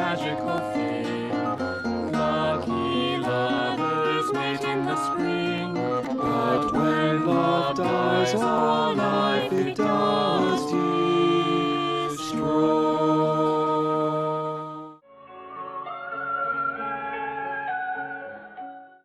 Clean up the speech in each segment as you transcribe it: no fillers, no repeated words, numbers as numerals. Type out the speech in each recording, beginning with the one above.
magical thing. Lucky lovers mate in the spring. But when love dies, all life it does destroy.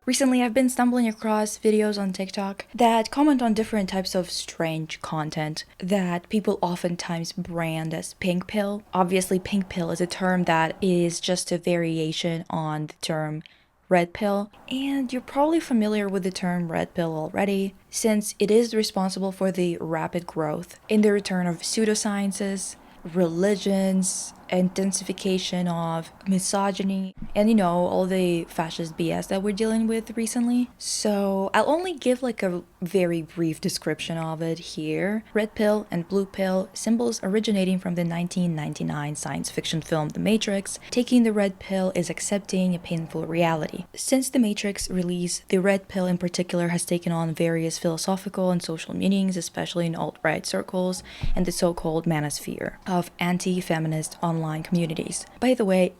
Recently, I've been stumbling across videos on TikTok that comment on different types of strange content that people oftentimes brand as pink pill. Obviously, pink pill is a term that is just a variation on the term red pill, and you're probably familiar with the term red pill already, since it is responsible for the rapid growth in the return of pseudosciences, religions, intensification of misogyny, and all the fascist BS that we're dealing with recently. So I'll only give like a very brief description of it here. Red pill and blue pill, symbols originating from the 1999 science fiction film The Matrix. Taking the red pill is accepting a painful reality. Since The Matrix release, the red pill in particular has taken on various philosophical and social meanings, especially in alt-right circles and the so-called manosphere of anti-feminist online communities. By the way,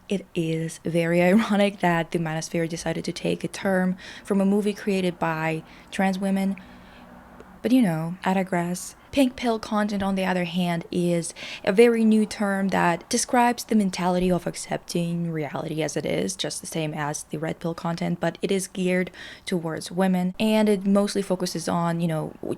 it is very ironic that the manosphere decided to take a term from a movie created by trans women. But I digress. Pink pill content, on the other hand, is a very new term that describes the mentality of accepting reality as it is, just the same as the red pill content, but it is geared towards women, and it mostly focuses on,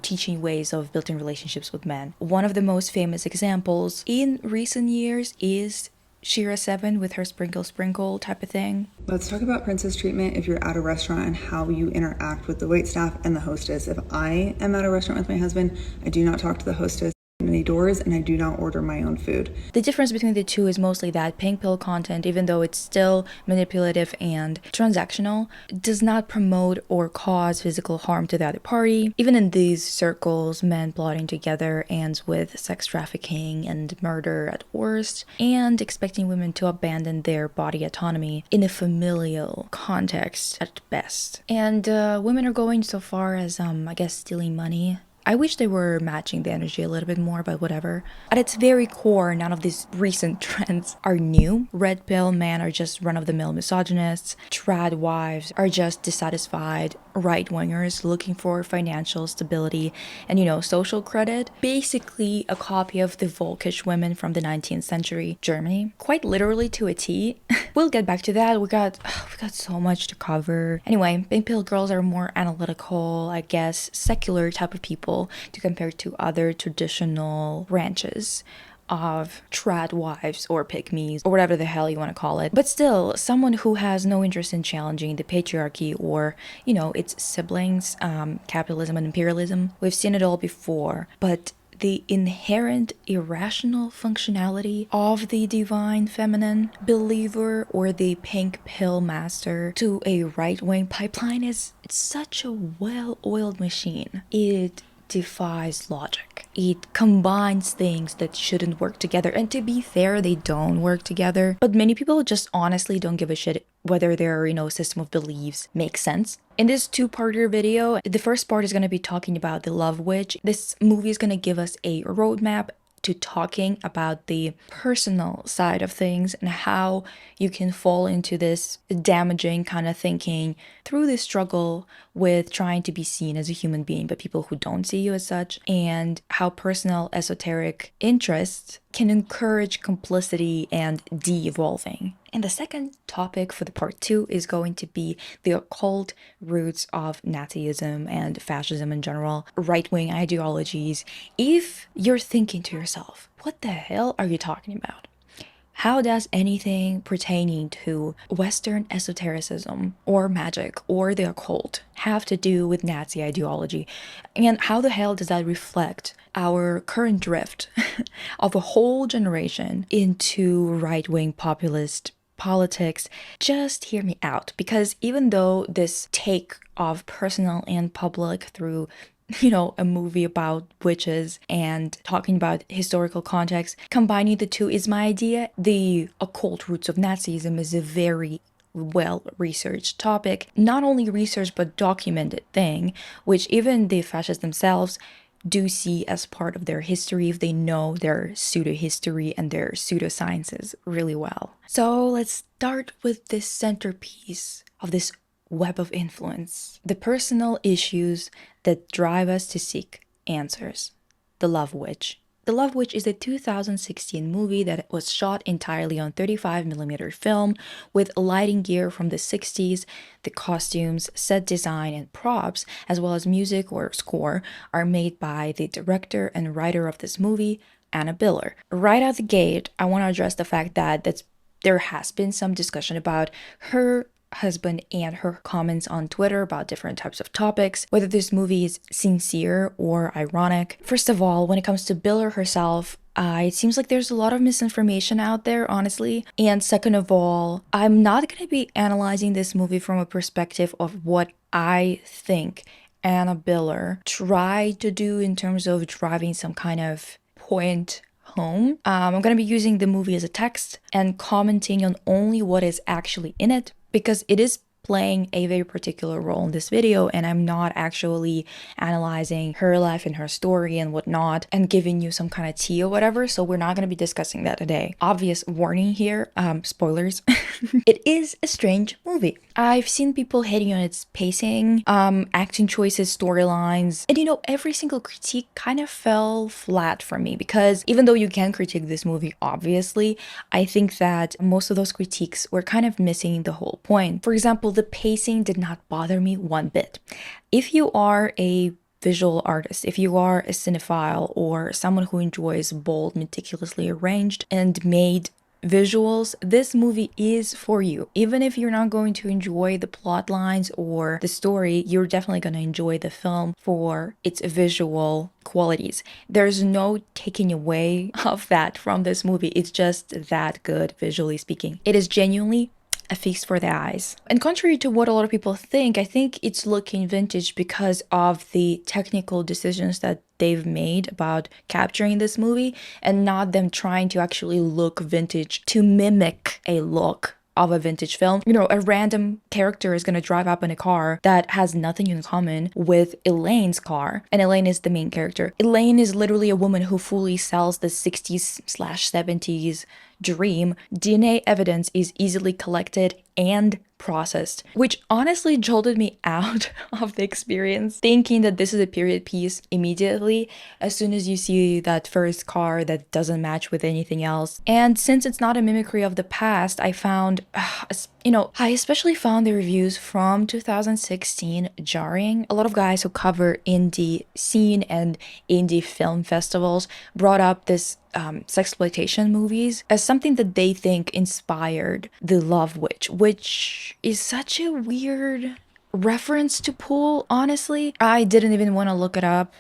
teaching ways of building relationships with men. One of the most famous examples in recent years is Shera 7 with her sprinkle sprinkle type of thing. Let's talk about princess treatment if you're at a restaurant and how you interact with the waitstaff and the hostess. If I am at a restaurant with my husband, I do not talk to the hostess any doors, and I do not order my own food. The difference between the two is mostly that pink pill content, even though it's still manipulative and transactional, does not promote or cause physical harm to the other party. Even in these circles, men plotting together ends with sex trafficking and murder at worst, and expecting women to abandon their body autonomy in a familial context at best. And women are going so far as, stealing money. I wish they were matching the energy a little bit more, but whatever. At its very core, none of these recent trends are new. Red pill men are just run-of-the-mill misogynists. Trad wives are just dissatisfied right-wingers looking for financial stability and, social credit. Basically a copy of the Volkish women from the 19th century Germany. Quite literally to a T. We'll get back to that. We got so much to cover. Anyway, pink pill girls are more analytical, secular type of people to compare to other traditional branches of trad wives or pick-me's or whatever the hell you want to call it. But still, someone who has no interest in challenging the patriarchy or, its siblings, capitalism and imperialism. We've seen it all before, but the inherent irrational functionality of the divine feminine believer or the pink pill master to a right-wing pipeline is such a well-oiled machine. It defies logic. It combines things that shouldn't work together, and to be fair, they don't work together, but many people just honestly don't give a shit whether their system of beliefs makes sense. In this two-parter video, the first part is going to be talking about the love witch. This movie is going to give us a roadmap to talking about the personal side of things and how you can fall into this damaging kind of thinking through this struggle with trying to be seen as a human being by people who don't see you as such, and how personal esoteric interests can encourage complicity and de-evolving. And the second topic for the part 2 is going to be the occult roots of Nazism and fascism in general, right-wing ideologies. If you're thinking to yourself, what the hell are you talking about? How does anything pertaining to Western esotericism or magic or the occult have to do with Nazi ideology? And how the hell does that reflect our current drift of a whole generation into right-wing populist politics? Just hear me out, because even though this take of personal and public through a movie about witches and talking about historical context, combining the two is my idea, the occult roots of Nazism is a very well-researched topic. Not only researched, but documented thing, which even the fascists themselves do see as part of their history if they know their pseudo-history and their pseudosciences really well. So let's start with this centerpiece of this web of influence, the personal issues that drive us to seek answers. The Love Witch. The Love Witch is a 2016 movie that was shot entirely on 35mm film with lighting gear from the 60s. The costumes, set design, and props, as well as music or score, are made by the director and writer of this movie, Anna Biller. Right out the gate, I want to address the fact that there has been some discussion about her husband and her comments on Twitter about different types of topics, whether this movie is sincere or ironic. First of all, when it comes to Biller herself, it seems like there's a lot of misinformation out there, honestly. And second of all, I'm not going to be analyzing this movie from a perspective of what I think Anna Biller tried to do in terms of driving some kind of point home. I'm going to be using the movie as a text and commenting on only what is actually in it, because it is playing a very particular role in this video, and I'm not actually analyzing her life and her story and whatnot and giving you some kind of tea or whatever, so we're not going to be discussing that today. Obvious warning here, spoilers. It is a strange movie. I've seen people hating on its pacing, acting choices, storylines, and every single critique kind of fell flat for me, because even though you can critique this movie, obviously, I think that most of those critiques were kind of missing the whole point. For example, the pacing did not bother me one bit. If you are a visual artist, if you are a cinephile or someone who enjoys bold, meticulously arranged and made visuals, this movie is for you. Even if you're not going to enjoy the plot lines or the story, you're definitely going to enjoy the film for its visual qualities. There's no taking away of that from this movie. It's just that good, visually speaking. It is genuinely a feast for the eyes. And contrary to what a lot of people think, I think it's looking vintage because of the technical decisions that they've made about capturing this movie, and not them trying to actually look vintage to mimic a look of a vintage film. A random character is going to drive up in a car that has nothing in common with Elaine's car, and Elaine is the main character. Elaine is literally a woman who fully sells the 60s/70s dream. DNA evidence is easily collected and processed, which honestly jolted me out of the experience, thinking that this is a period piece immediately as soon as you see that first car that doesn't match with anything else. And since it's not a mimicry of the past, I found, I especially found the reviews from 2016 jarring. A lot of guys who cover indie scene and indie film festivals brought up this sexploitation movies as something that they think inspired The Love Witch, which is such a weird reference to pull, honestly. I didn't even want to look it up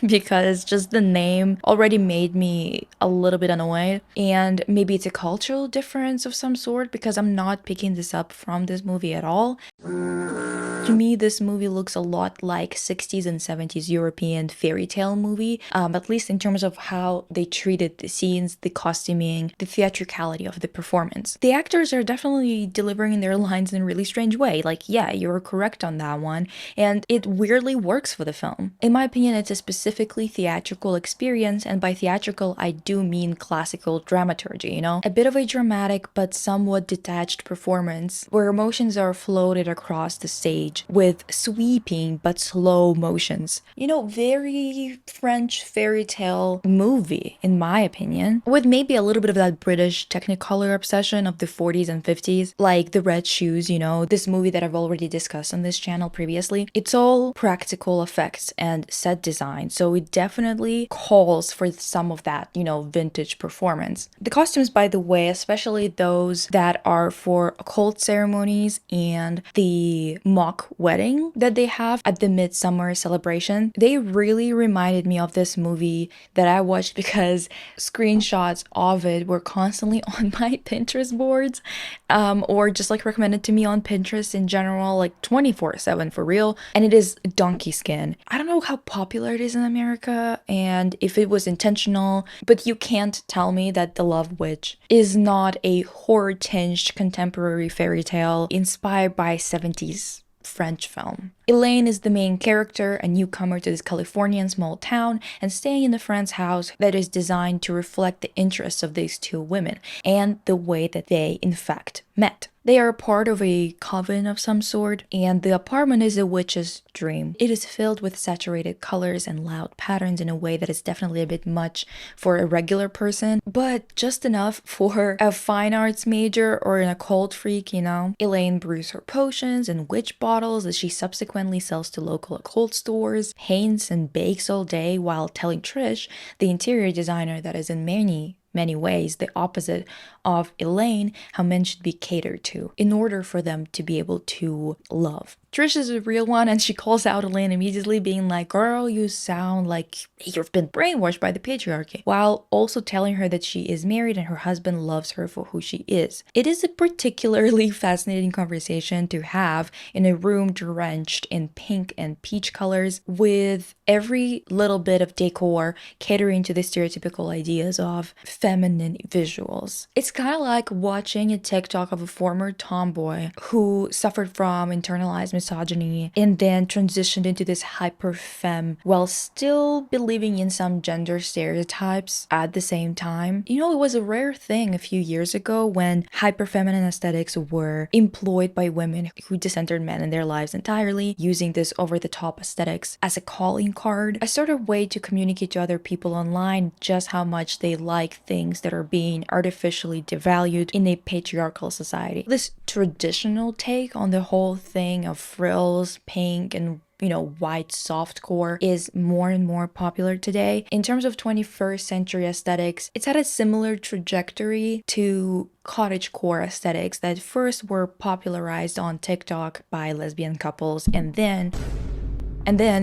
because just the name already made me a little bit annoyed, and maybe it's a cultural difference of some sort because I'm not picking this up from this movie at all. To me, this movie looks a lot like 60s and 70s European fairy tale movie, at least in terms of how they treated the scenes, the costuming, the theatricality of the performance. The actors are definitely delivering their lines in a really strange way. Like, yeah, you're correct on that one, and it weirdly works for the film. In my opinion, it's a specifically theatrical experience, and by theatrical, I do mean classical dramaturgy, a bit of a dramatic but somewhat detached performance where emotions are floated across the stage with sweeping but slow motions. Very French fairy tale movie, in my opinion, with maybe a little bit of that British Technicolor obsession of the 40s and 50s, like The Red Shoes, this movie that I've already discussed on this channel previously. It's all practical effects and set design, so it definitely calls for some of that, vintage performance. The costumes, by the way, especially those that are for occult ceremonies and the mock wedding that they have at the midsummer celebration, they really reminded me of this movie that I watched because screenshots of it were constantly on my Pinterest boards, or just like recommended to me on Pinterest in general, like 24/7 for real. And it is donkey skin. I don't know how popular it is in America and if it was intentional, but you can't tell me that The Love Witch is not a horror-tinged contemporary fairy tale inspired by 70s French film. Elaine is the main character, a newcomer to this Californian small town, and staying in a friend's house that is designed to reflect the interests of these two women and the way that they, in fact, met. They are part of a coven of some sort, and the apartment is a witch's dream. It is filled with saturated colors and loud patterns in a way that is definitely a bit much for a regular person, but just enough for a fine arts major or an occult freak, you know? Elaine brews her potions and witch bottles that she subsequently sells to local occult stores, paints and bakes all day while telling Trish, the interior designer that is in many ways the opposite of Elaine, how men should be catered to in order for them to be able to love. Trish is a real one, and she calls out Elaine immediately, being like, girl, you sound like you've been brainwashed by the patriarchy, while also telling her that she is married and her husband loves her for who she is. It is a particularly fascinating conversation to have in a room drenched in pink and peach colors, with every little bit of decor catering to the stereotypical ideas of feminine visuals. It's kind of like watching a TikTok of a former tomboy who suffered from internalized misogyny and then transitioned into this hyper femme while still believing in some gender stereotypes at the same time. You know, it was a rare thing a few years ago when hyper feminine aesthetics were employed by women who discentered men in their lives entirely, using this over-the-top aesthetics as a calling card, a sort of way to communicate to other people online just how much they like things that are being artificially devalued in a patriarchal society. This traditional take on the whole thing of frills, pink, and white softcore is more and more popular today. In terms of 21st century aesthetics, it's had a similar trajectory to cottagecore aesthetics that first were popularized on TikTok by lesbian couples and then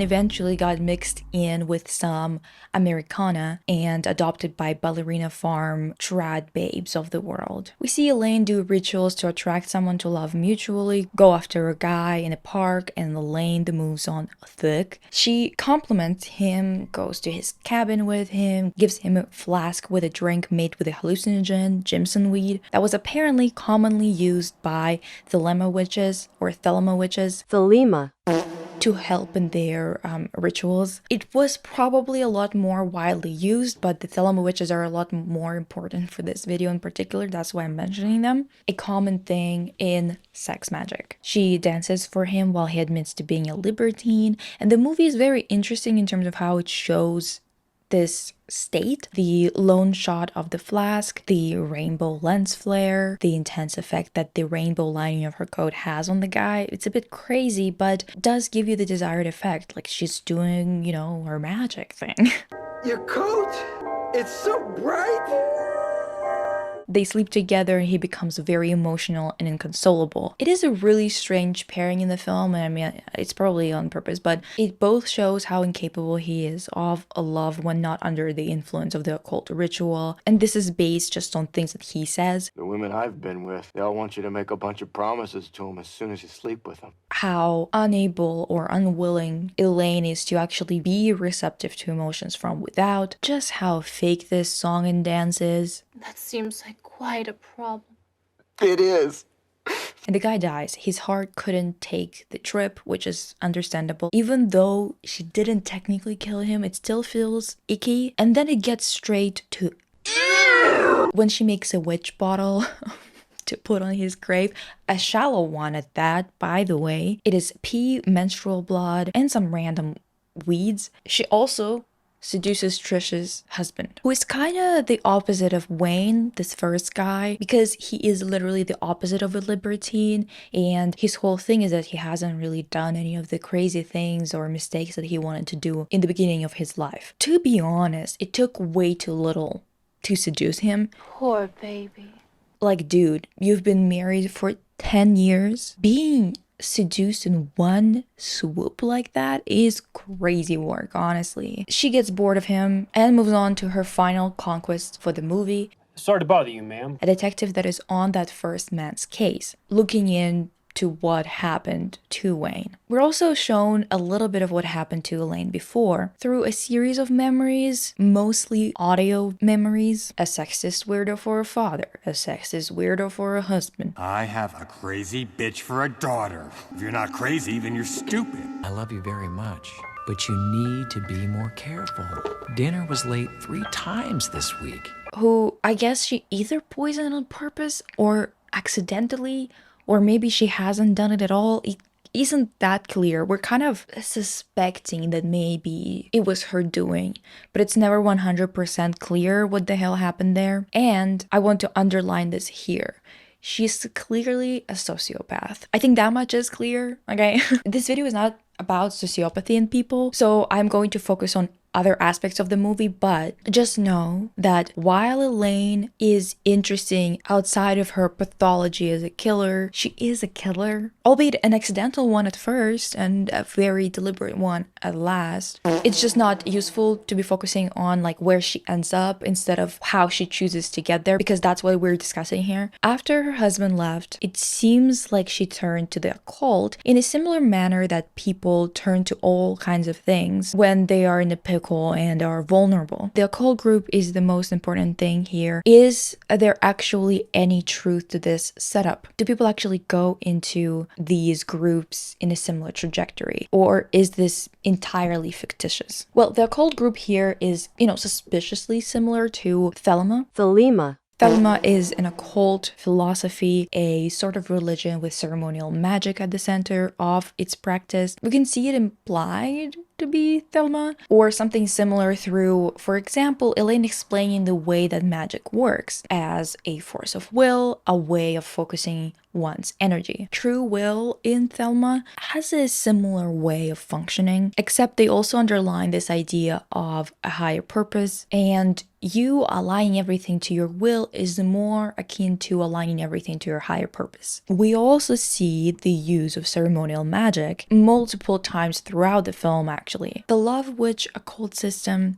eventually got mixed in with some Americana and adopted by ballerina farm trad babes of the world. We see Elaine do rituals to attract someone to love mutually, go after a guy in a park, and Elaine moves on thick. She compliments him, goes to his cabin with him, gives him a flask with a drink made with a hallucinogen, Jimson weed, that was apparently commonly used by Thelma witches, Thelma. to help in their rituals. It was probably a lot more widely used, but the Thelma witches are a lot more important for this video in particular. That's why I'm mentioning them. A common thing in sex magic. She dances for him while he admits to being a libertine, and the movie is very interesting in terms of how it shows this state, the lone shot of the flask, the rainbow lens flare, the intense effect that the rainbow lining of her coat has on the guy. It's a bit crazy, but does give you the desired effect, like she's doing, her magic thing. Your coat, it's so bright. They sleep together and he becomes very emotional and inconsolable. It is a really strange pairing in the film, and I mean, it's probably on purpose, but it both shows how incapable he is of a love when not under the influence of the occult ritual, and this is based just on things that he says. The women I've been with, they all want you to make a bunch of promises to them as soon as you sleep with them. How unable or unwilling Elaine is to actually be receptive to emotions from without, just how fake this song and dance is. That seems like quite a problem. It is. And the guy dies. His heart couldn't take the trip, which is understandable. Even though she didn't technically kill him, it still feels icky. And then it gets straight to when she makes a witch bottle to put on his grave. A shallow one at that, by the way. It is pee, menstrual blood, and some random weeds. She also seduces Trish's husband, who is kind of the opposite of Wayne, this first guy, because he is literally the opposite of a libertine, and his whole thing is that he hasn't really done any of the crazy things or mistakes that he wanted to do in the beginning of his life. To be honest, it took way too little to seduce him. Poor baby. Like, dude, you've been married for 10 years. Being seduced in one swoop like that is crazy work, honestly. She gets bored of him and moves on to her final conquest for the movie. Sorry to bother you, ma'am. A detective that is on that first man's case, looking in to what happened to Wayne. We're also shown a little bit of what happened to Elaine before through a series of memories, mostly audio memories. A sexist weirdo for a father, a sexist weirdo for a husband. I have a crazy bitch for a daughter. If you're not crazy, then you're stupid. I love you very much, but you need to be more careful. Dinner was late 3 times this week. Who I guess she either poisoned on purpose or accidentally, or maybe she hasn't done it at all. It isn't that clear. We're kind of suspecting that maybe it was her doing, but it's never 100% clear what the hell happened there. And I want to underline this here. She's clearly a sociopath. I think that much is clear, okay? This video is not about sociopathy in people, so I'm going to focus on other aspects of the movie, but just know that while Elaine is interesting outside of her pathology as a killer, she is a killer, albeit an accidental one at first and a very deliberate one at last. It's just not useful to be focusing on like where she ends up instead of how she chooses to get there, because that's what we're discussing here. After her husband left, it seems like she turned to the occult in a similar manner that people turn to all kinds of things when they are in a pickle and are vulnerable. The occult group is the most important thing here. Is there actually any truth to this setup? Do people actually go into these groups in a similar trajectory? Or is this entirely fictitious? Well, the occult group here is, suspiciously similar to Thelma. Thelma is an occult philosophy, a sort of religion with ceremonial magic at the center of its practice. We can see it implied to be Thelma, or something similar through, for example, Elaine explaining the way that magic works as a force of will, a way of focusing one's energy. True will in Thelma has a similar way of functioning, except they also underline this idea of a higher purpose, and you aligning everything to your will is more akin to aligning everything to your higher purpose. We also see the use of ceremonial magic multiple times throughout the film, actually. The Love Witch occult system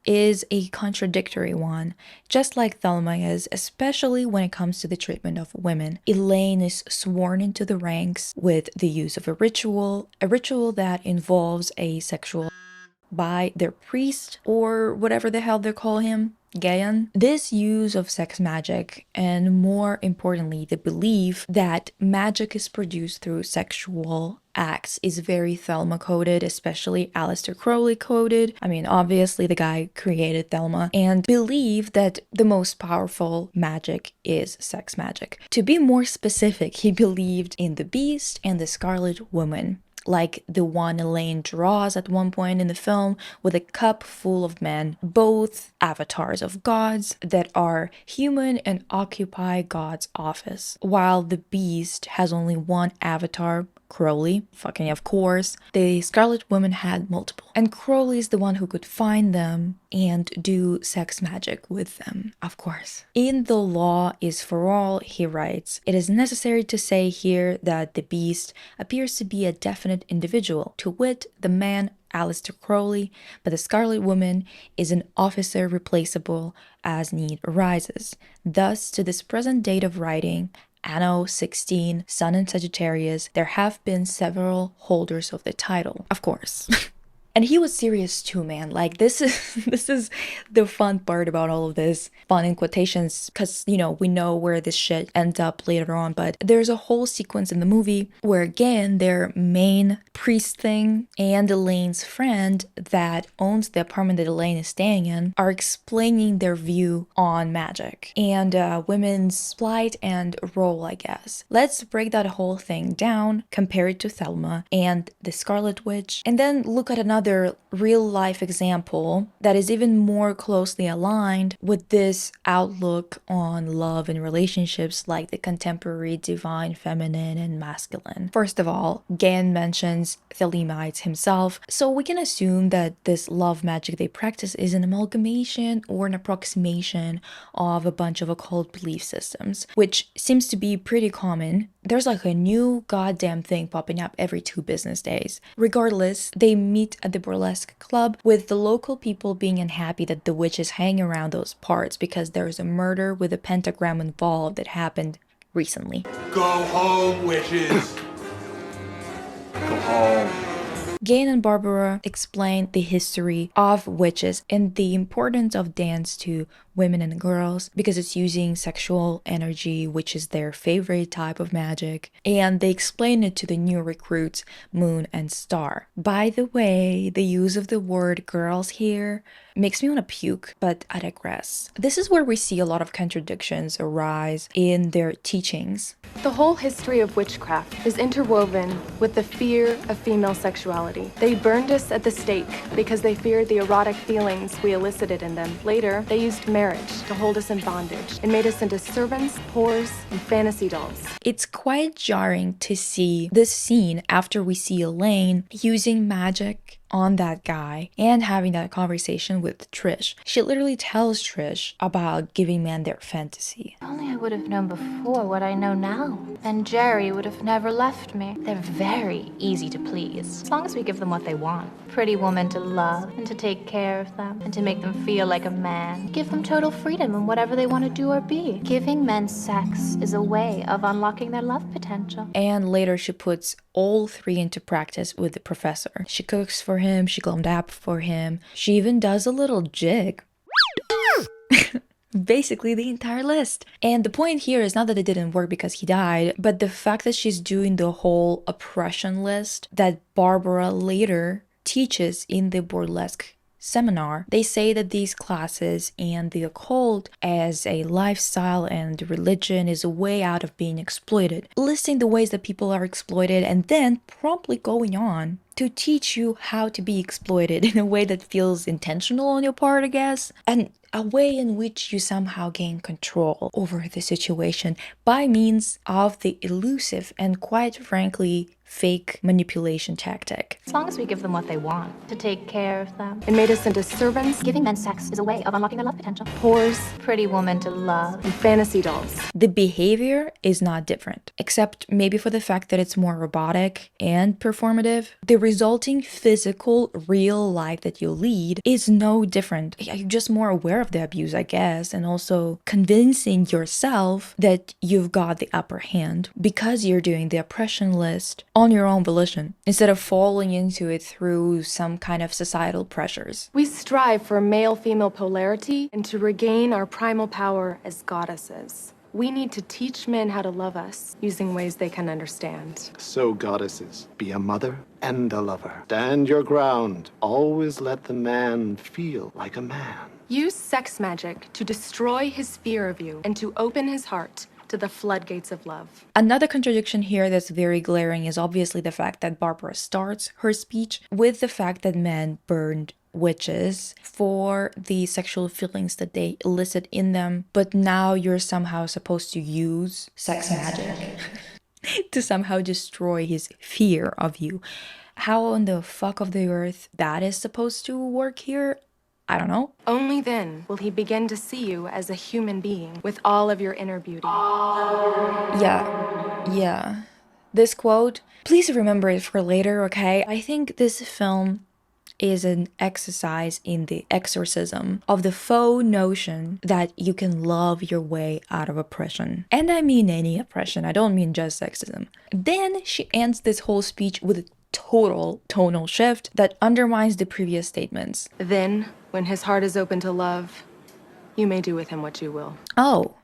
is a contradictory one, just like Thelma is, especially when it comes to the treatment of women. Elaine is sworn into the ranks with the use of a ritual that involves a sexual by their priest, or whatever the hell they call him, Gayan. This use of sex magic, and more importantly, the belief that magic is produced through sexual acts, is very Thelma coded, especially Aleister Crowley coded. I mean, obviously the guy created Thelma, and believe that the most powerful magic is sex magic. To be more specific, he believed in the Beast and the Scarlet Woman, like the one Elaine draws at one point in the film with a cup full of men, both avatars of gods that are human and occupy God's office, while the Beast has only one avatar, Crowley, fucking of course. The Scarlet Woman had multiple, and Crowley is the one who could find them and do sex magic with them, of course. In The Law is for All, he writes, "It is necessary to say here that the Beast appears to be a definite individual, to wit, the man Aleister Crowley, but the Scarlet Woman is an officer replaceable as need arises. Thus, to this present date of writing, Anno 16, Sun in Sagittarius, there have been several holders of the title." Of course. And he was serious too, man. Like, this is the fun part about all of this. Fun in quotations, because, we know where this shit ends up later on. But there's a whole sequence in the movie where, again, their main priest thing and Elaine's friend that owns the apartment that Elaine is staying in are explaining their view on magic and women's plight and role, I guess. Let's break that whole thing down, compare it to Thelma and the Scarlet Witch, and then look at another real-life example that is even more closely aligned with this outlook on love and relationships, like the contemporary divine feminine and masculine. First of all, Gayan mentions Thelemites himself, so we can assume that this love magic they practice is an amalgamation or an approximation of a bunch of occult belief systems, which seems to be pretty common. There's like a new goddamn thing popping up every 2 business days. Regardless, they meet at the burlesque club, with the local people being unhappy that the witches hang around those parts because there's a murder with a pentagram involved that happened recently. Go home, witches! Go home. Gain and Barbara explain the history of witches and the importance of dance to women and girls because it's using sexual energy, which is their favorite type of magic. And they explain it to the new recruits, Moon and Star. By the way, the use of the word girls here makes me want to puke, but I digress. This is where we see a lot of contradictions arise in their teachings. The whole history of witchcraft is interwoven with the fear of female sexuality. They burned us at the stake because they feared the erotic feelings we elicited in them. Later, they used marriage to hold us in bondage and made us into servants, whores, and fantasy dolls. It's quite jarring to see this scene after we see Elaine using magic on that guy and having that conversation with Trish. She literally tells Trish about giving men their fantasy. If only I would have known before what I know now, then Jerry would have never left me. They're very easy to please, as long as we give them what they want. Pretty woman to love and to take care of them and to make them feel like a man. Give them total freedom in whatever they want to do or be. Giving men sex is a way of unlocking their love potential. And later she puts all three into practice with the professor. She cooks for him, she glammed up for him, she even does a little jig. Basically the entire list. And the point here is not that it didn't work because he died, but the fact that she's doing the whole oppression list that Barbara later teaches in the burlesque seminar. They say that these classes and the occult as a lifestyle and religion is a way out of being exploited, listing the ways that people are exploited and then promptly going on to teach you how to be exploited in a way that feels intentional on your part, I guess, and a way in which you somehow gain control over the situation by means of the elusive and quite frankly fake manipulation tactic. As long as we give them what they want, to take care of them. It made us into servants, Giving men sex is a way of unlocking their love potential. whores, Pretty woman to love. and fantasy dolls. The behavior is not different, except maybe for the fact that it's more robotic and performative. The resulting physical, real life that you lead is no different. You're just more aware of the abuse, I guess, and also convincing yourself that you've got the upper hand because you're doing the oppression list on your own volition, instead of falling into it through some kind of societal pressures. We strive for male-female polarity and to regain our primal power as goddesses. We need to teach men how to love us using ways they can understand. So, goddesses, be a mother and a lover. Stand your ground. Always let the man feel like a man. Use sex magic to destroy his fear of you and to open his heart to the floodgates of love. Another contradiction here that's very glaring is obviously the fact that Barbara starts her speech with the fact that men burned witches for the sexual feelings that they elicit in them, but now you're somehow supposed to use sex magic to somehow destroy his fear of you. How on the fuck of the earth that is supposed to work here? I don't know. Only then will he begin to see you as a human being with all of your inner beauty. Yeah. This quote, please remember it for later, okay? I think this film is an exercise in the exorcism of the faux notion that you can love your way out of oppression. And I mean any oppression, I don't mean just sexism. Then she ends this whole speech with a total tonal shift that undermines the previous statements. Then, when his heart is open to love, you may do with him what you will. Oh.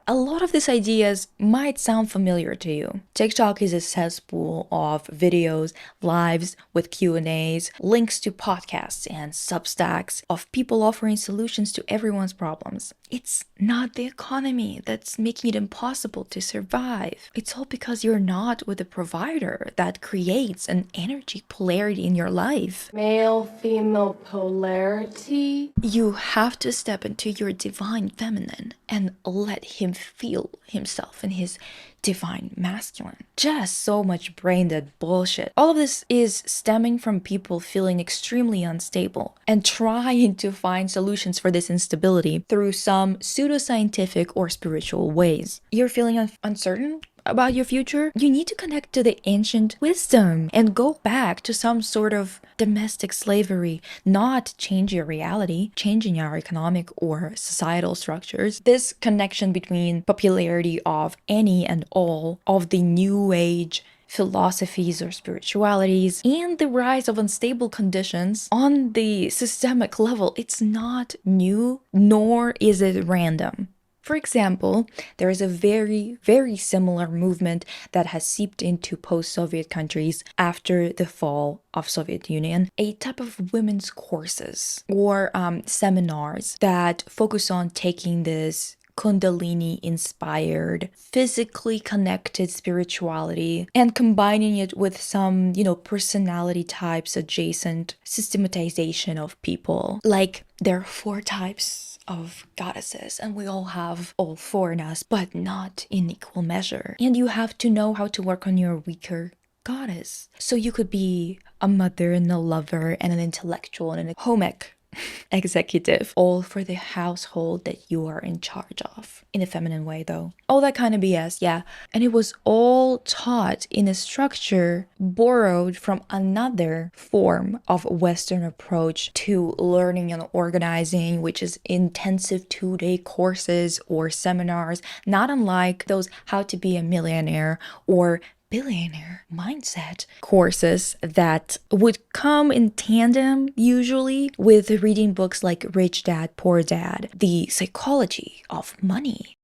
A lot of these ideas might sound familiar to you. TikTok is a cesspool of videos, lives with Q&As, links to podcasts and Substacks of people offering solutions to everyone's problems. It's not the economy that's making it impossible to survive. It's all because you're not with a provider that creates an energy polarity in your life. Male-female polarity? You have to step into your divine feminine and let him feel himself in his divine masculine. Just so much brain dead bullshit. All of this is stemming from people feeling extremely unstable and trying to find solutions for this instability through some pseudoscientific or spiritual ways. You're feeling uncertain? about your future, you need to connect to the ancient wisdom and go back to some sort of domestic slavery, not change your reality, changing our economic or societal structures. This connection between popularity of any and all of the new age philosophies or spiritualities and the rise of unstable conditions on the systemic level, it's not new, nor is it random. For example, there is a very, very similar movement that has seeped into post-Soviet countries after the fall of Soviet Union, a type of women's courses or seminars that focus on taking this Kundalini-inspired, physically connected spirituality and combining it with some, personality types adjacent systematization of people. Like, there are 4 types of goddesses, and we all have all 4 in us, but not in equal measure. And you have to know how to work on your weaker goddess. So you could be a mother and a lover and an intellectual and a home executive, all for the household that you are in charge of. In a feminine way, though. All that kind of BS, yeah. And it was all taught in a structure borrowed from another form of Western approach to learning and organizing, which is intensive 2-day courses or seminars, not unlike those How to Be a Millionaire or billionaire mindset courses that would come in tandem usually with reading books like Rich Dad, Poor Dad, The Psychology of Money.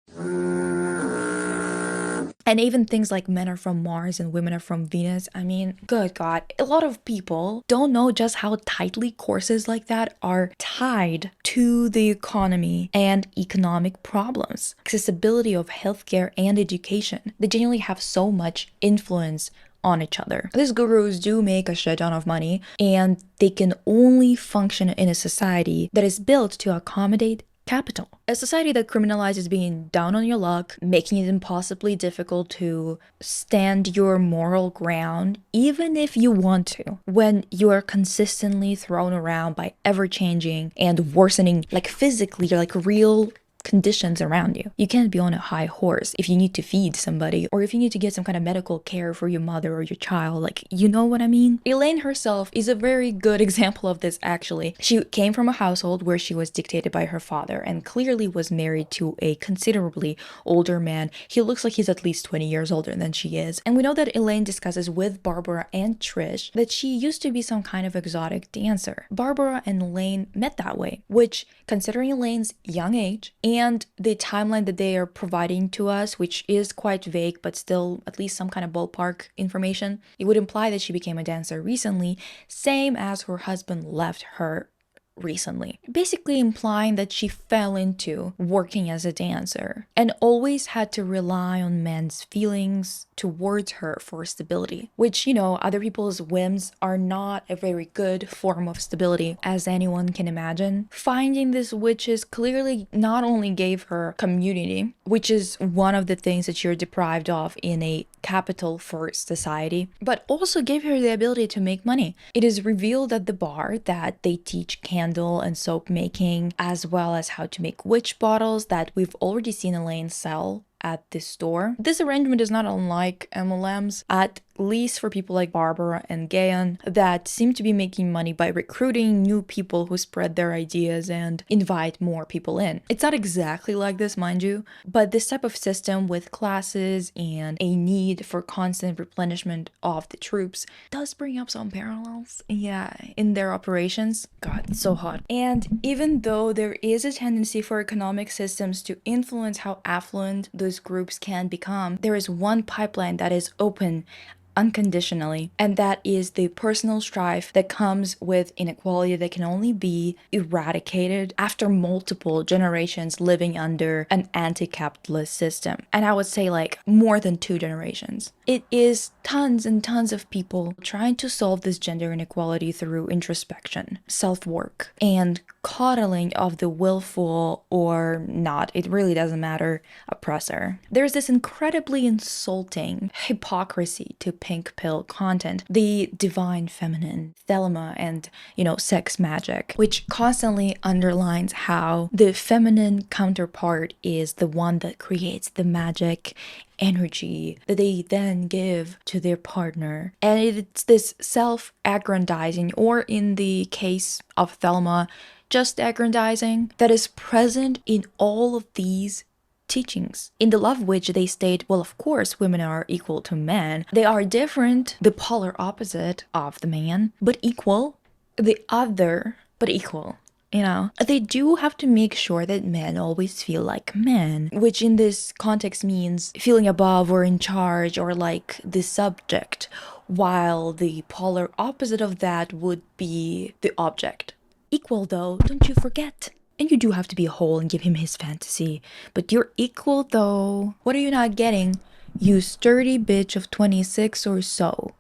And even things like Men Are From Mars and Women Are From Venus. I mean, good God, a lot of people don't know just how tightly courses like that are tied to the economy and economic problems, accessibility of healthcare and education. They genuinely have so much influence on each other. These gurus do make a shit ton of money, and they can only function in a society that is built to accommodate capital. A society that criminalizes being down on your luck, making it impossibly difficult to stand your moral ground, even if you want to, when you are consistently thrown around by ever-changing and worsening, like physically, like real conditions around you. You can't be on a high horse if you need to feed somebody or if you need to get some kind of medical care for your mother or your child. Like, you know what I mean? Elaine herself is a very good example of this, actually. She came from a household where she was dictated by her father and clearly was married to a considerably older man. He looks like he's at least 20 years older than she is. And we know that Elaine discusses with Barbara and Trish that she used to be some kind of exotic dancer. Barbara and Elaine met that way, which, considering Elaine's young age and the timeline that they are providing to us, which is quite vague, but still at least some kind of ballpark information, it would imply that she became a dancer recently, same as her husband left her recently, basically implying that she fell into working as a dancer and always had to rely on men's feelings towards her for stability, which, you know, other people's whims are not a very good form of stability, as anyone can imagine. Finding this witches clearly not only gave her community, which is one of the things that you're deprived of in a capital first society, but also gave her the ability to make money. It is revealed at the bar that they teach candle and soap making, as well as how to make witch bottles that we've already seen Elaine sell at this store. This arrangement is not unlike MLMs, at least for people like Barbara and Gayan, that seem to be making money by recruiting new people who spread their ideas and invite more people in. It's not exactly like this, mind you, but this type of system with classes and a need for constant replenishment of the troops does bring up some parallels, yeah, in their operations. God, it's so hot. And even though there is a tendency for economic systems to influence how affluent those groups can become, there is one pipeline that is open unconditionally, and that is the personal strife that comes with inequality that can only be eradicated after multiple generations living under an anti-capitalist system. And I would say like more than 2 generations. It is tons and tons of people trying to solve this gender inequality through introspection, self-work, and coddling of the willful or not, it really doesn't matter, oppressor. There's this incredibly insulting hypocrisy to pink pill content, the divine feminine, Thelma, and, sex magic, which constantly underlines how the feminine counterpart is the one that creates the magic energy that they then give to their partner. And it's this self-aggrandizing, or in the case of Thelma, just aggrandizing, that is present in all of these teachings. In the Love Witch, they state, well, of course, women are equal to men. They are different, the polar opposite of the man, but equal. The other, but equal. They do have to make sure that men always feel like men, which in this context means feeling above or in charge or like the subject, while the polar opposite of that would be the object. Equal though, don't you forget. And you do have to be whole and give him his fantasy. But you're equal though. What are you not getting? You sturdy bitch of 26 or so.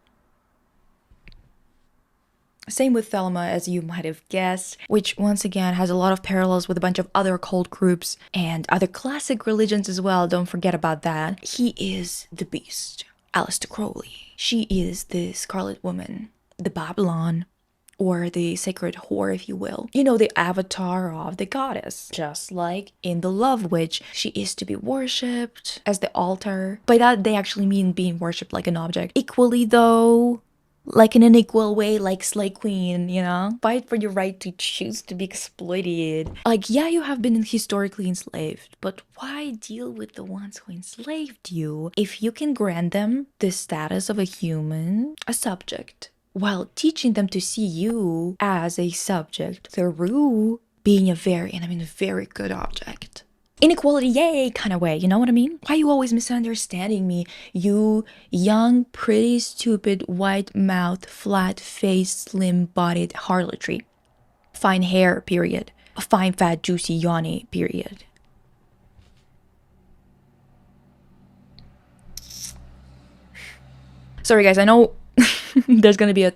Same with Thelma, as you might have guessed, which once again has a lot of parallels with a bunch of other occult groups and other classic religions as well. Don't forget about that. He is the beast, Aleister Crowley. She is the Scarlet Woman, the Babylon, or the sacred whore, if you will. The avatar of the goddess. Just like in the Love Witch, she is to be worshipped as the altar. By that, they actually mean being worshipped like an object. Equally though, like in an equal way, like Slay Queen, Fight for your right to choose to be exploited. Like, yeah, you have been historically enslaved, but why deal with the ones who enslaved you if you can grant them the status of a human, a subject, while teaching them to see you as a subject through being a very good object. Inequality, yay, kind of way, you know what I mean? Why are you always misunderstanding me, you young, pretty, stupid, white-mouthed, flat-faced, slim-bodied harlotry? Fine hair, period. A fine, fat, juicy yoni, period. Sorry guys, I know there's gonna be a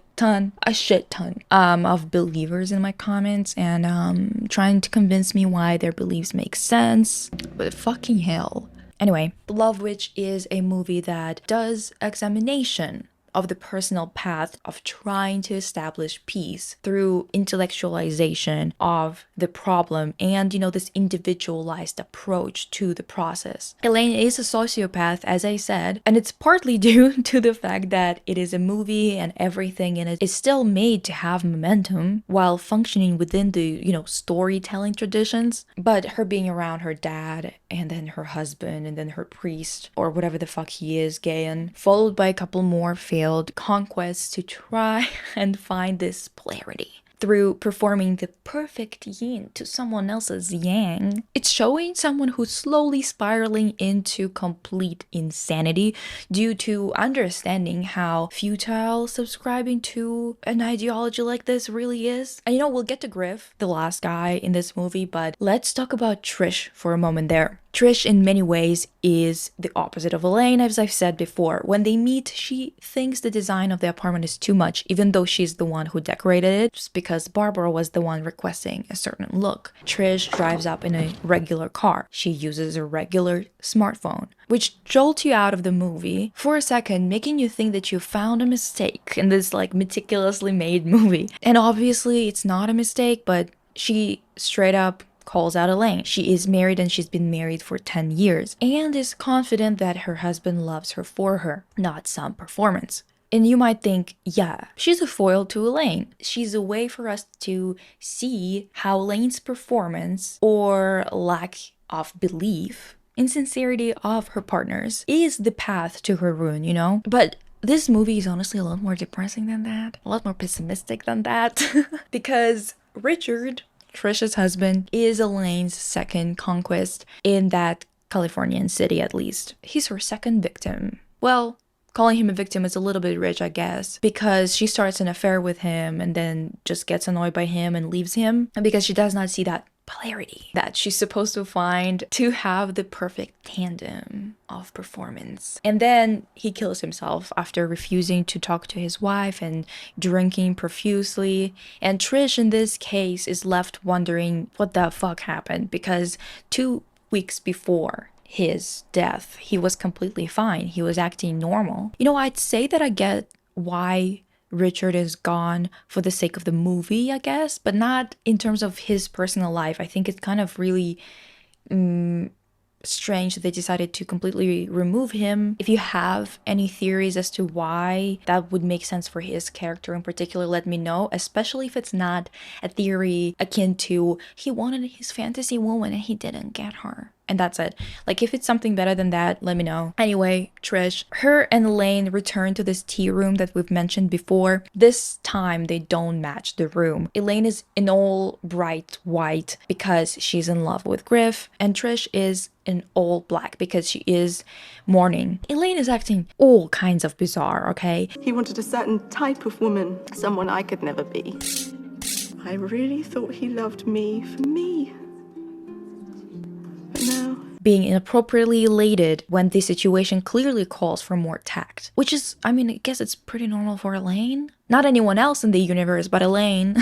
shit ton of believers in my comments and trying to convince me why their beliefs make sense, but fucking hell. Anyway, The Love Witch is a movie that does examination of the personal path of trying to establish peace through intellectualization of the problem and, this individualized approach to the process. Elaine is a sociopath, as I said, and it's partly due to the fact that it is a movie and everything in it is still made to have momentum while functioning within the, storytelling traditions. But her being around her dad and then her husband and then her priest or whatever the fuck he is, Gayan, followed by a couple more failed conquests to try and find this polarity through performing the perfect yin to someone else's yang. It's showing someone who's slowly spiraling into complete insanity due to understanding how futile subscribing to an ideology like this really is. And we'll get to Griff, the last guy in this movie, but let's talk about Trish for a moment there. Trish, in many ways, is the opposite of Elaine, as I've said before. When they meet, she thinks the design of the apartment is too much, even though she's the one who decorated it, just because Barbara was the one requesting a certain look. Trish drives up in a regular car. She uses a regular smartphone, which jolts you out of the movie for a second, making you think that you found a mistake in this, meticulously made movie. And obviously, it's not a mistake, but she straight up calls out Elaine. She is married and she's been married for 10 years and is confident that her husband loves her for her, not some performance. And you might think, yeah, she's a foil to Elaine. She's a way for us to see how Elaine's performance or lack of belief, insincerity of her partners is the path to her ruin, But this movie is honestly a lot more depressing than that, a lot more pessimistic than that, because Richard, Trish's husband, is Elaine's second conquest in that Californian city, at least. He's her second victim. Well, calling him a victim is a little bit rich, I guess, because she starts an affair with him and then just gets annoyed by him and leaves him, and because she does not see that polarity that she's supposed to find to have the perfect tandem of performance. And then he kills himself after refusing to talk to his wife and drinking profusely. And Trish, in this case, is left wondering what the fuck happened, because 2 weeks before his death, he was completely fine. He was acting normal. You know, I'd say that I get why Richard is gone for the sake of the movie, I guess, but not in terms of his personal life. I think it's kind of really strange that they decided to completely remove him. If you have any theories as to why that would make sense for his character in particular, let me know, especially if it's not a theory akin to he wanted his fantasy woman and he didn't get her. And that's it. Like, if it's something better than that, let me know. Anyway, Trish, her and Elaine return to this tea room that we've mentioned before. This time, they don't match the room. Elaine is in all bright white because she's in love with Griff, and Trish is in all black because she is mourning. Elaine is acting all kinds of bizarre, okay? He wanted a certain type of woman, someone I could never be. I really thought he loved me for me. No. Being inappropriately elated when the situation clearly calls for more tact. Which is, I mean, I guess it's pretty normal for Elaine. Not anyone else in the universe, but Elaine.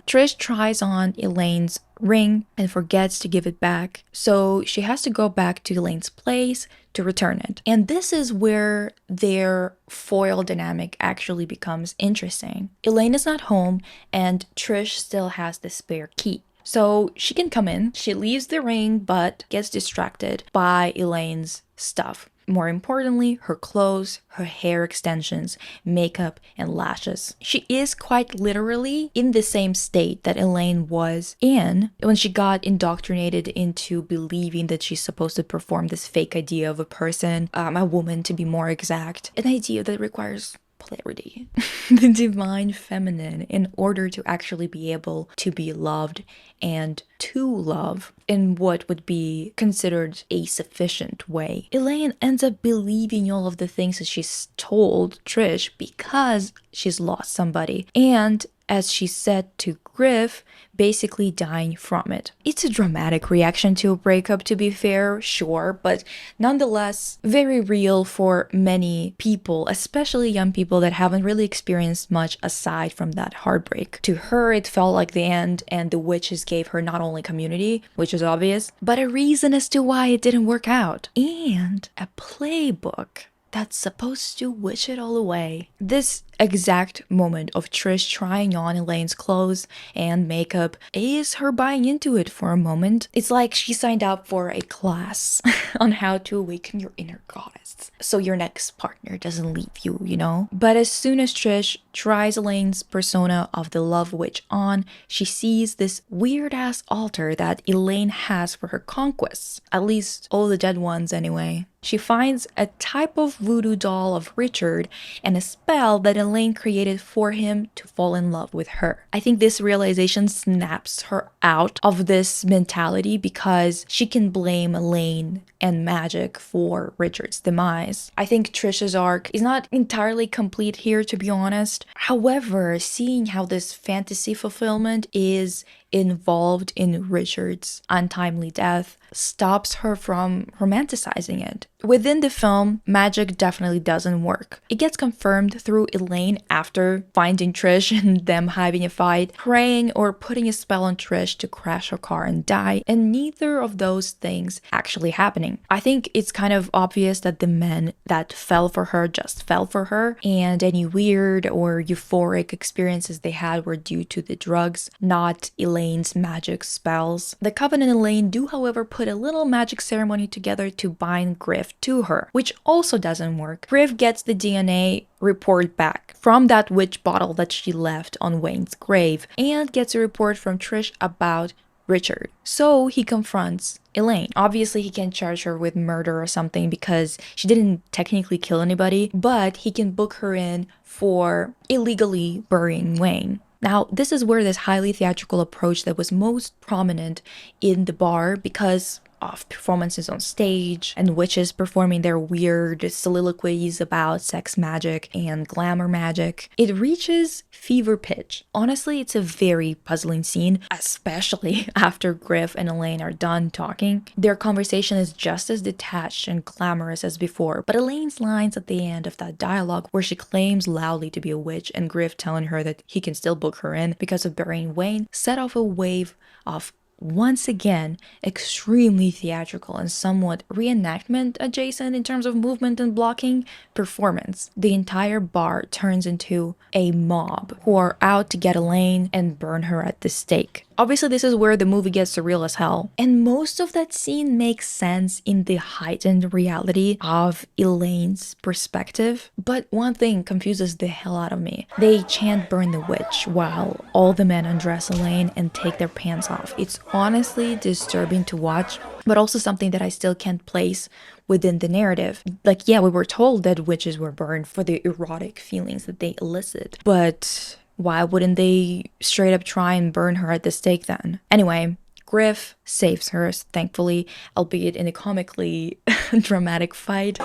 Trish tries on Elaine's ring and forgets to give it back. So she has to go back to Elaine's place to return it. And this is where their foil dynamic actually becomes interesting. Elaine is not home and Trish still has the spare key. So she can come in, she leaves the ring, but gets distracted by Elaine's stuff. More importantly, her clothes, her hair extensions, makeup, and lashes. She is quite literally in the same state that Elaine was in when she got indoctrinated into believing that she's supposed to perform this fake idea of a person, a woman to be more exact, an idea that requires polarity, the divine feminine, in order to actually be able to be loved and to love in what would be considered a sufficient way. Elaine ends up believing all of the things that she's told Trish because she's lost somebody, and as she said to Griff, basically dying from it. It's a dramatic reaction to a breakup, to be fair, sure, but nonetheless very real for many people, especially young people that haven't really experienced much aside from that heartbreak. To her, it felt like the end, and the witches gave her not only community, which is obvious, but a reason as to why it didn't work out, and a playbook that's supposed to wish it all away. This exact moment of Trish trying on Elaine's clothes and makeup is her buying into it for a moment. It's like she signed up for a class on how to awaken your inner goddess so your next partner doesn't leave you, you know? But as soon as Trish tries Elaine's persona of the love witch on, she sees this weird ass altar that Elaine has for her conquests, at least all the dead ones anyway. She finds a type of voodoo doll of Richard and a spell that Elaine created for him to fall in love with her. I think this realization snaps her out of this mentality because she can blame Elaine and magic for Richard's demise. I think Trish's arc is not entirely complete here, to be honest. However, seeing how this fantasy fulfillment is involved in Richard's untimely death stops her from romanticizing it. Within the film, magic definitely doesn't work. It gets confirmed through Elaine after finding Trish and them having a fight, praying or putting a spell on Trish to crash her car and die, and neither of those things actually happening. I think it's kind of obvious that the men that fell for her just fell for her, and any weird or euphoric experiences they had were due to the drugs, not Elaine's magic spells. The Coven and Elaine do, however, put a little magic ceremony together to bind Griff to her, which also doesn't work. Griff gets the DNA report back from that witch bottle that she left on Wayne's grave and gets a report from Trish about Richard. So he confronts Elaine. Obviously, he can't charge her with murder or something because she didn't technically kill anybody, but he can book her in for illegally burying Wayne. Now, this is where this highly theatrical approach that was most prominent in the bar because of performances on stage and witches performing their weird soliloquies about sex magic and glamour magic. It reaches fever pitch. Honestly, it's a very puzzling scene, especially after Griff and Elaine are done talking. Their conversation is just as detached and glamorous as before, but Elaine's lines at the end of that dialogue where she claims loudly to be a witch and Griff telling her that he can still book her in because of burying Wayne set off a wave of once again, extremely theatrical and somewhat reenactment adjacent in terms of movement and blocking performance. The entire bar turns into a mob who are out to get Elaine and burn her at the stake. Obviously, this is where the movie gets surreal as hell. And most of that scene makes sense in the heightened reality of Elaine's perspective. But one thing confuses the hell out of me. They chant "burn the witch" while all the men undress Elaine and take their pants off. It's honestly disturbing to watch, but also something that I still can't place within the narrative. Like, yeah, we were told that witches were burned for the erotic feelings that they elicit, but why wouldn't they straight up try and burn her at the stake then? Anyway, Griff saves her, thankfully, albeit in a comically dramatic fight.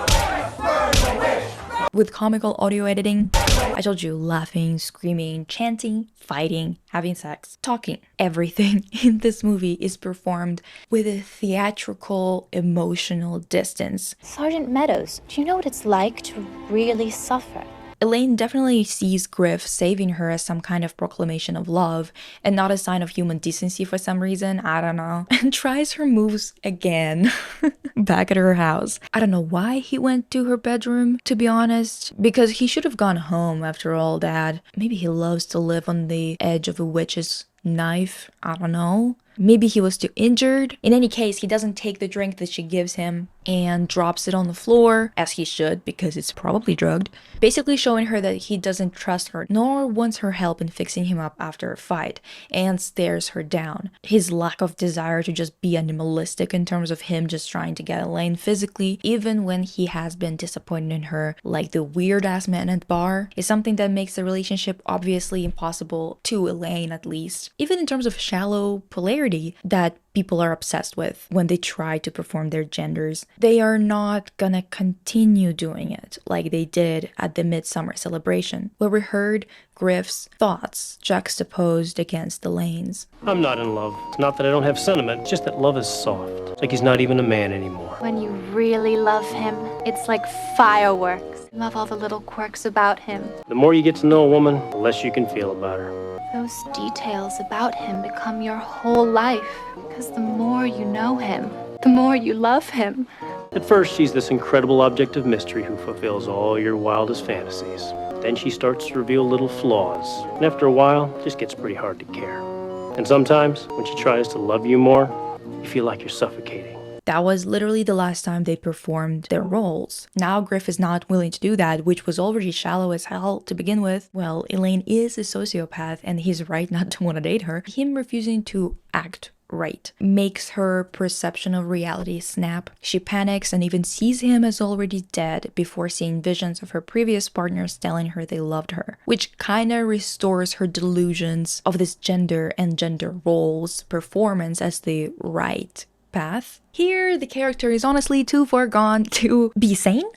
With comical audio editing. I told you, laughing, screaming, chanting, fighting, having sex, talking. Everything in this movie is performed with a theatrical, emotional distance. Sergeant Meadows, do you know what it's like to really suffer? Elaine definitely sees Griff saving her as some kind of proclamation of love and not a sign of human decency for some reason, I don't know, and tries her moves again back at her house. I don't know why he went to her bedroom, to be honest, because he should have gone home after all that. Maybe he loves to live on the edge of a witch's knife, I don't know. Maybe he was too injured. In any case, he doesn't take the drink that she gives him and drops it on the floor, as he should, because it's probably drugged, basically showing her that he doesn't trust her nor wants her help in fixing him up after a fight, and stares her down. His lack of desire to just be animalistic in terms of him just trying to get Elaine physically, even when he has been disappointed in her, like the weird-ass man at the bar, is something that makes the relationship obviously impossible to Elaine, at least. Even in terms of shallow polarity that people are obsessed with when they try to perform their genders, they are not gonna continue doing it like they did at the Midsummer Celebration, where we heard Griff's thoughts juxtaposed against Elaine's. I'm not in love. It's not that I don't have sentiment, it's just that love is soft. It's like he's not even a man anymore. When you really love him, it's like fireworks. You love all the little quirks about him. The more you get to know a woman, the less you can feel about her. Those details about him become your whole life, because the more you know him, the more you love him. At first, she's this incredible object of mystery who fulfills all your wildest fantasies. Then she starts to reveal little flaws, and after a while, it just gets pretty hard to care. And sometimes, when she tries to love you more, you feel like you're suffocating. That was literally the last time they performed their roles. Now Griff is not willing to do that, which was already shallow as hell to begin with. Well, Elaine is a sociopath and he's right not to want to date her. Him refusing to act right makes her perception of reality snap. She panics and even sees him as already dead before seeing visions of her previous partners telling her they loved her, which kinda restores her delusions of this gender and gender roles performance as the right path. Here, the character is honestly too far gone to be sane.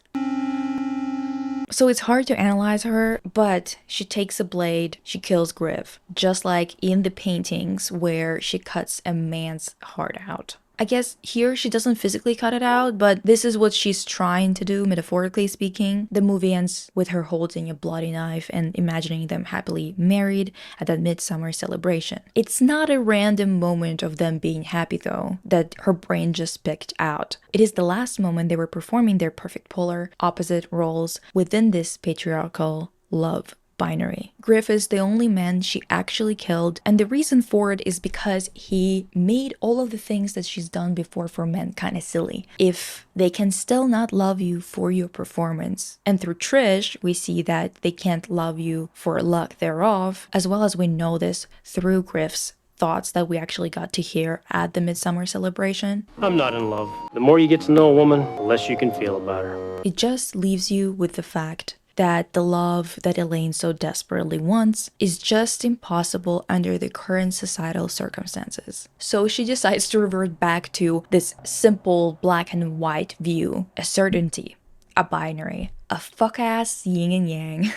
So it's hard to analyze her, but she takes a blade, she kills Griff, just like in the paintings where she cuts a man's heart out. I guess here she doesn't physically cut it out, but this is what she's trying to do, metaphorically speaking. The movie ends with her holding a bloody knife and imagining them happily married at that Midsummer Celebration. It's not a random moment of them being happy though, that her brain just picked out. It is the last moment they were performing their perfect polar opposite roles within this patriarchal love binary. Griff is the only man she actually killed, and the reason for it is because he made all of the things that she's done before for men kind of silly. If they can still not love you for your performance, and through Trish, we see that they can't love you for luck thereof, as well as we know this through Griff's thoughts that we actually got to hear at the Midsummer Celebration. I'm not in love. The more you get to know a woman, the less you can feel about her. It just leaves you with the fact that the love that Elaine so desperately wants is just impossible under the current societal circumstances. So she decides to revert back to this simple black and white view, a certainty a binary, a fuck-ass yin and yang.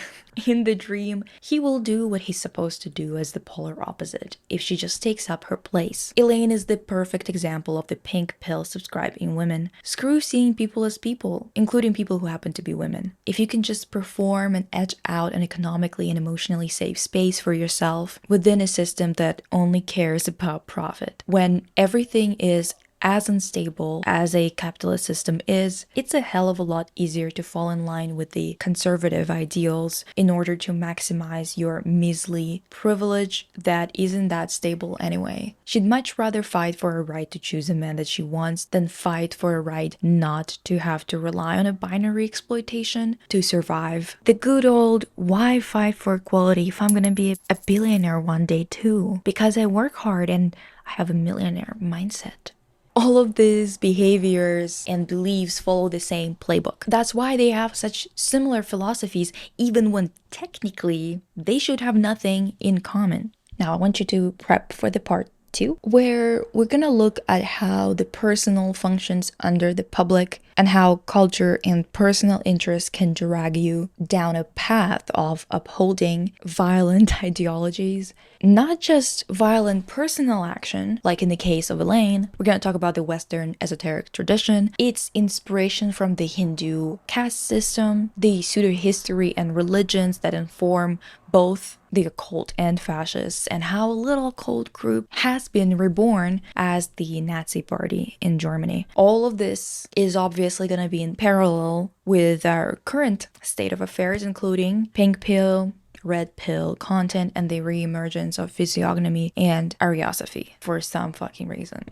In the dream, he will do what he's supposed to do as the polar opposite if she just takes up her place. Elaine is the perfect example of the pink pill subscribing women. Screw seeing people as people, including people who happen to be women. If you can just perform and edge out an economically and emotionally safe space for yourself within a system that only cares about profit, when everything is as unstable as a capitalist system is, it's a hell of a lot easier to fall in line with the conservative ideals in order to maximize your measly privilege that isn't that stable anyway. She'd much rather fight for a right to choose a man that she wants than fight for a right not to have to rely on a binary exploitation to survive. The good old, why fight for equality if I'm gonna be a billionaire one day too? Because I work hard and I have a millionaire mindset. All of these behaviors and beliefs follow the same playbook. That's why they have such similar philosophies, even when technically they should have nothing in common. Now I want you to prep for the part 2, where we're gonna look at how the personal functions under the public and how culture and personal interest can drag you down a path of upholding violent ideologies. Not just violent personal action, like in the case of Elaine. We're gonna talk about the Western esoteric tradition, its inspiration from the Hindu caste system, the pseudo-history and religions that inform both the occult and fascists, and how a little occult group has been reborn as the Nazi party in Germany. All of this is obviously going to be in parallel with our current state of affairs, including pink pill, red pill content, and the reemergence of physiognomy and Ariosophy for some fucking reason.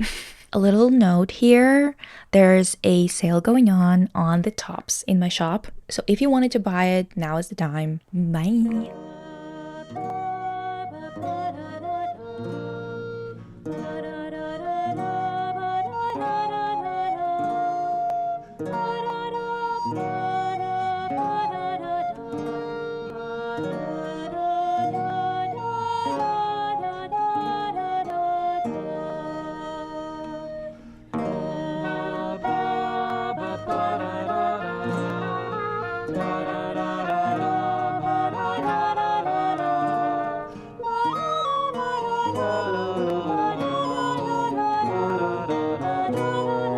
A little note here, there's a sale going on the tops in my shop, so if you wanted to buy it, now is the time. Bye! Da da